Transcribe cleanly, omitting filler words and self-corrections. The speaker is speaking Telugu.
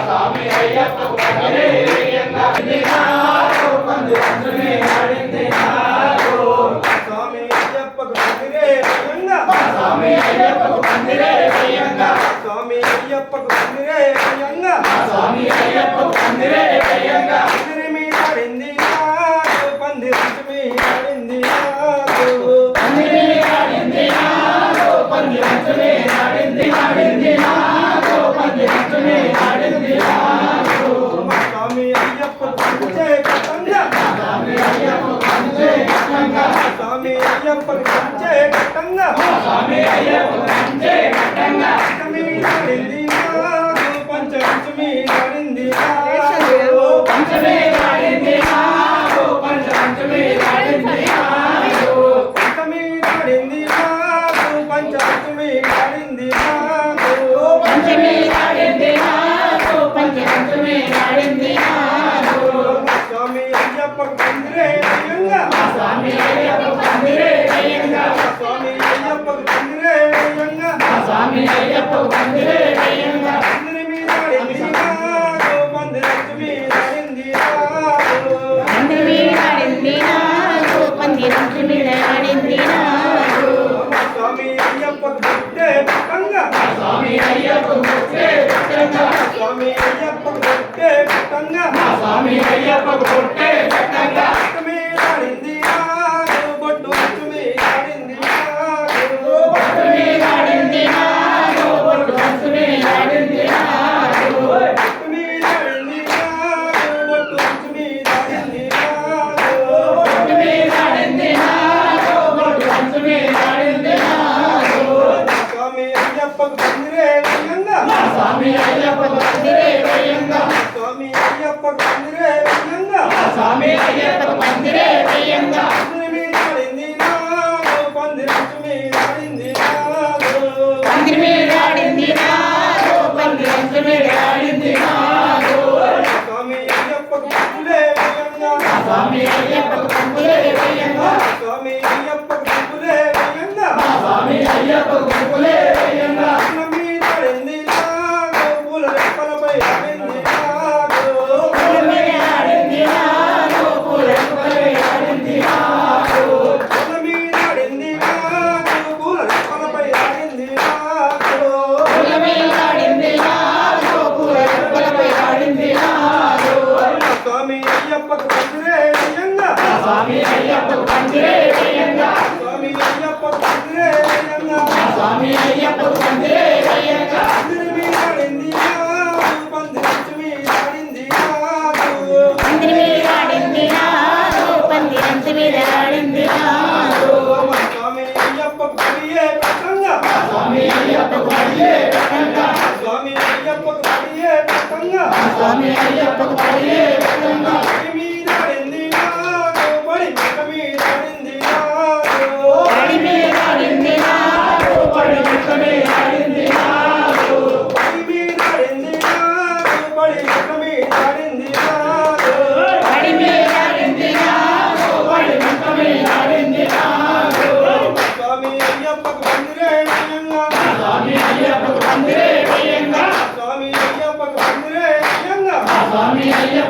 స్వామి అయ్యప్పకు పందిరే వేయంగా పంది పంచమి ఆడిందినారు స్వామి అయ్యప్పకు పందిరే వేయంగా స్వామి అయ్యప్పకు పందిరే వేయంగా స్వామి అయ్యప్పకు పందిరే వేయంగా స్వామి అయ్యప్పకు పందిరే వేయంగా పందిరి మీద ఆడిందినారు పంది పంచమి ఆడిందినారు పందిరి ఆడిందినారు పంది పంచమి ఆడిందినారు పంది పంచమి ఆడిందినారు స్వామి అయ్యప్పకు పంచే కట్టంగా స్వామి అయ్యప్పకు పంచే కట్టంగా స్వామి అయ్యప్పకు పంచే కట్టంగా స్వామి అయ్యప్పకు పంచే కట్టంగా పంచమి ఆడిందినారు పంచమి ఆడిందినారు పంచమి ఆడిందినారు పంచమి ఆడిందినారు పంచమి ఆడిందినారు పంచమి ఆడిందినారు పంచమి ఆడిందినారు పంచమి ఆడిందినారు స్వామి అయ్యప్పకు పందిరే వేయంగా స్వామి అయ్యప్పకు పందిరే వేయంగా స్వామి అయ్యప్పకు పందిరే వేయంగా స్వామి అయ్యప్పకు పందిరే వేయంగా పందిరి మీద ఆడిందినారు పందిరచ్చు మీద ఆడిందినారు పందిరి మీద ఆడిందినారు పందిరచ్చు మీద ఆడిందినారు స్వామి అయ్యప్పకు పుట్టే పట్టంగా స్వామి అయ్యప్పకు పుట్టే పట్టంగా స్వామి అయ్యప్పకు పుట్టే పట్టంగా స్వామి అయ్యప్పకు పుట్టే పట్టంగా మీద ఆడిందినారు బొట్టు మీద ఆడిందినారు బొట్టు మీద ఆడిందినారు బొట్టు మీద ఆడిందినారు బొట్టు మీద ఆడిందినారు బొట్టు మీద ఆడిందినారు బొట్టు మీద ఆడిందినారు బొట్టు మీద ఆడిందినారు స్వామి అయ్యప్పకు పందిరే వేయంగా స్వామి అయ్యప్పకు పందిరే వేయంగా స్వామి అయ్యప్పకు పందిరే వేయంగా స్వామి అయ్యప్పకు పందిరే వేయంగా పందిరి మీద ఆడిందినారు పందిరచ్చు మీద ఆడిందినారు పందిరి మీద ఆడిందినారు పందిరచ్చు మీద ఆడిందినారు స్వామి అయ్యప్పకు పందిరే వేయంగా స్వామి అయ్యప్పకు పందిరే వేయంగా స్వామి అయ్యప్పకు పందిరే వేయంగా స్వామి అయ్యప్పకు పందిరే వేయంగా మీద ఆడిందినారు పూల రెప్పలపై ఆడిందినారు పూల మీద ఆడిందినారు పూల రెప్పలపై ఆడిందినారు పూల మీద ఆడిందినారు పూల రెప్పలపై ఆడిందినారు పూల మీద ఆడిందినారు పూల రెప్పలపై ఆడిందినారు స్వామి అయ్యప్పకు పందిరే వేయంగా స్వామి అయ్యప్పకు పందిరే వేయంగా స్వామి అయ్యప్పకు పందిరే వేయంగా స్వామి అయ్యప్పకు పందిరే వేయంగా పందిరి మీద ఆడిందినారు పందిరచ్చు మీద ఆడిందినారు పందిరి మీద ఆడిందినారు పందిరచ్చు మీద ఆడిందినారు స్వామి అయ్యప్పకు పడియే పట్టంగా స్వామి అయ్యప్పకు పడియే పట్టంగా స్వామి అయ్యప్పకు పడియే పట్టంగా స్వామి అయ్యప్పకు పడియే పట్టంగా పడి మీద ఆడిందినారు పడి మెట్ట మీద ఆడిందినారు పడి మీద ఆడిందినారు పడి మెట్ట మీద ఆడిందినారు పడి మీద ఆడిందినారు పడి మెట్ట మీద ఆడిందినారు పడి మీద ఆడిందినారు పడి మెట్ట మీద ఆడిందినారు స్వామి అయ్యప్పకు పందిరే వేయంగా స్వామి అయ్యప్పకు పందిరే వేయంగా స్వామి అయ్యప్పకు పందిరే వేయంగా స్వామి అయ్యప్పకు